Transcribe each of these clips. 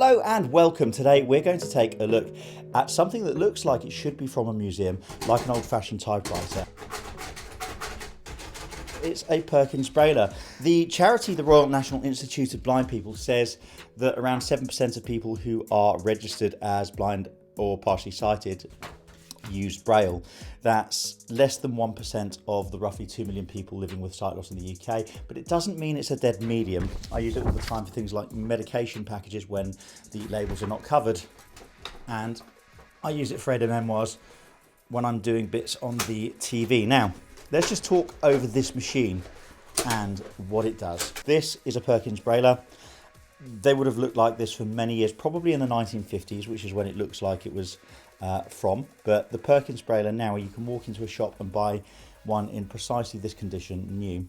Hello and welcome. Today we're going to take a look at something that looks like it should be from a museum, like an old-fashioned typewriter. It's a Perkins Braille. The charity, the Royal National Institute of Blind People, says that around 7% of people who are registered as blind or partially sighted use Braille. That's less than 1% of the roughly 2 million people living with sight loss in the UK, but it doesn't mean it's a dead medium. I use it all the time for things like medication packages when the labels are not covered, and I use it for Ada Memoirs when I'm doing bits on the TV. Now, let's just talk over this machine and what it does. This is a Perkins Braille. They would have looked like this for many years, probably in the 1950s, which is when it looks like it was from. But the Perkins Braille now, you can walk into a shop and buy one in precisely this condition, new.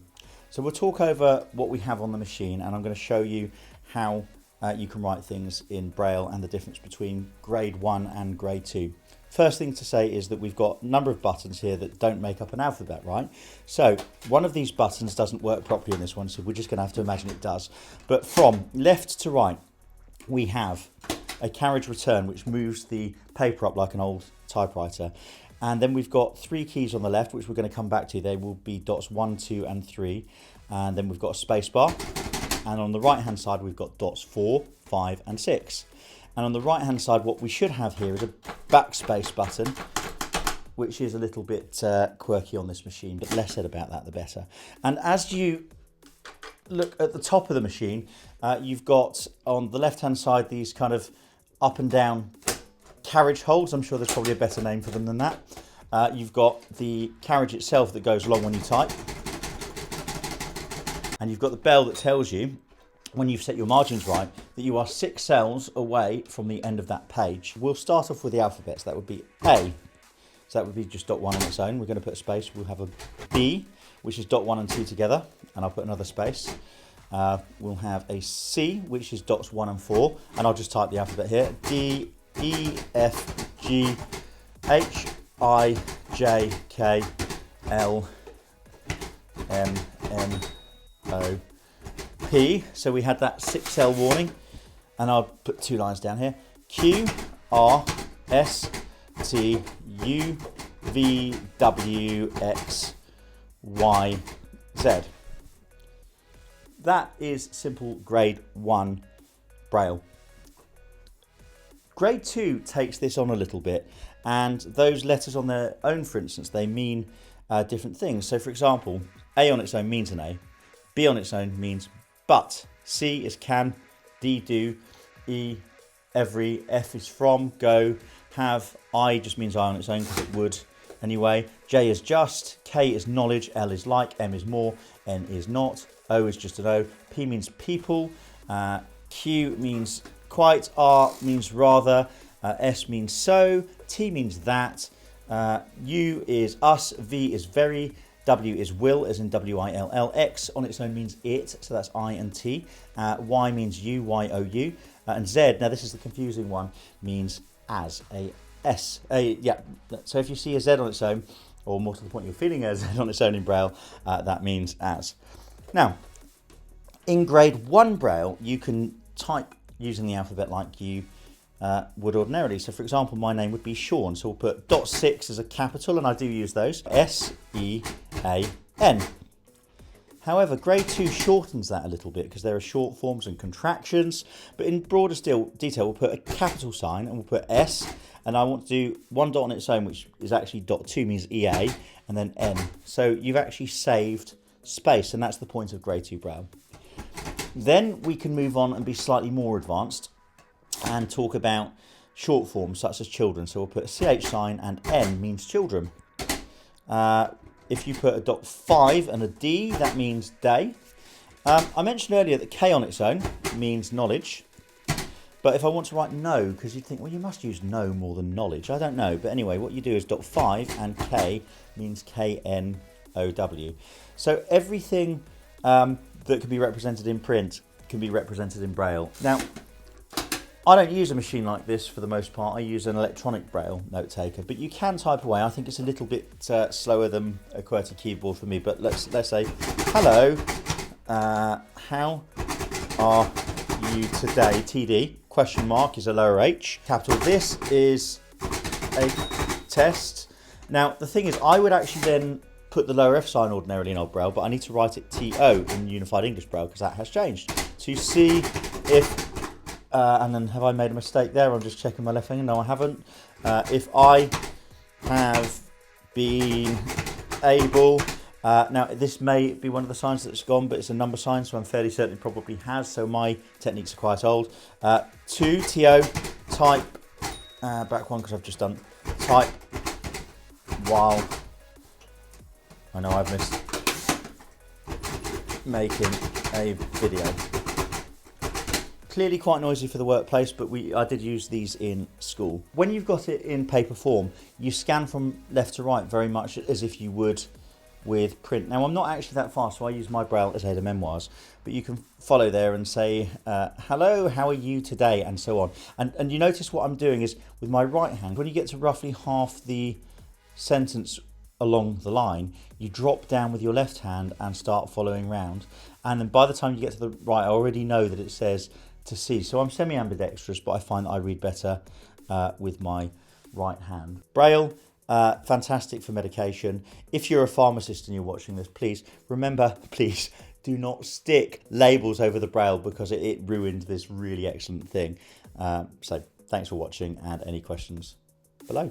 So we'll talk over what we have on the machine, and I'm going to show you how you can write things in Braille and the difference between grade 1 and grade 2. First thing to say is that we've got a number of buttons here that don't make up an alphabet, right? So one of these buttons doesn't work properly in this one, so we're just going to have to imagine it does. But from left to right, we have a carriage return, which moves the paper up like an old typewriter. And then we've got 3 keys on the left, which we're going to come back to. They will be dots 1, 2, and 3. And then we've got a space bar. And on the right-hand side, we've got dots 4, 5, and 6. And on the right-hand side, what we should have here is a backspace button, which is a little bit quirky on this machine, but less said about that, the better. And as you look at the top of the machine, you've got on the left-hand side these kind of up and down carriage holds. I'm sure there's probably a better name for them than that. You've got the carriage itself that goes along when you type. And you've got the bell that tells you, when you've set your margins right, that you are 6 cells away from the end of that page. We'll start off with the alphabets. That would be A. So that would be just dot 1 on its own. We're going to put a space. We'll have a B, which is dot 1 and 2 together, and I'll put another space. We'll have a C, which is dots 1 and 4, and I'll just type the alphabet here. D, E, F, G, H, I, J, K, L, M, N, O, P. So we had that 6 cell warning, and I'll put 2 lines down here. Q, R, S, T, U, V, W, X, Y, Z. That is simple grade 1 Braille. Grade 2 takes this on a little bit, and those letters on their own, for instance, they mean different things. So for example, A on its own means an A, B on its own means but, C is can, D do, E every, F is from, go, have, I just means I on its own because it would anyway, J is just, K is knowledge, L is like, M is more, N is not, O is just an O, P means people, Q means quite, R means rather, S means so, T means that, U is us, V is very, W is will, as in W-I-L-L. X on its own means it, so that's I and T. Y means you, Y-O-U. And Z, now this is the confusing one, means as, A-S. Yeah, so if you see a Z on its own, or more to the point, you're feeling a Z on its own in Braille, that means as. Now, in grade 1 Braille, you can type using the alphabet like you would ordinarily. So for example, my name would be Sean, so we'll put dot 6 as a capital, and I do use those, S-E-A-N. However, grade 2 shortens that a little bit because there are short forms and contractions, but in broader detail, we'll put a capital sign and we'll put S, and I want to do 1 dot on its own, which is actually dot 2 means EA, and then N. So you've actually saved space, and that's the point of grade 2 Braille. Then we can move on and be slightly more advanced and talk about short forms such as children. So we'll put a CH sign, and N means children. If you put a dot 5 and a D, that means day. I mentioned earlier that K on its own means knowledge. But if I want to write no, because you'd think, well, you must use no more than knowledge. I don't know. But anyway, what you do is dot 5 and K means K-N-O-W. So everything that can be represented in print can be represented in Braille. Now, I don't use a machine like this for the most part. I use an electronic Braille note taker, but you can type away. I think it's a little bit slower than a QWERTY keyboard for me, but let's say, hello, how are you today, TD? question mark is a lower H. Capital this is a test. Now, the thing is, I would actually then put the lower F sign ordinarily in Old Braille, but I need to write it TO in Unified English Braille because that has changed. To see if, and then have I made a mistake there? I'm just checking my left finger. No, I haven't. If I have been able, now this may be one of the signs that's gone, but it's a number sign, so I'm fairly certain it probably has, so my techniques are quite old. To TO, type, back one because I've just done type while, I know I've missed, making a video. Clearly quite noisy for the workplace, but I did use these in school. When you've got it in paper form, you scan from left to right very much as if you would with print. Now, I'm not actually that fast, so I use my Braille as Ada Memoirs, but you can follow there and say, hello, how are you today, and so on. And you notice what I'm doing is, with my right hand, when you get to roughly half the sentence along the line, you drop down with your left hand and start following round. And then by the time you get to the right, I already know that it says to see. So I'm semi-ambidextrous, but I find that I read better with my right hand. Braille, fantastic for medication. If you're a pharmacist and you're watching this, please remember, please do not stick labels over the Braille because it ruined this really excellent thing. So thanks for watching, and any questions below.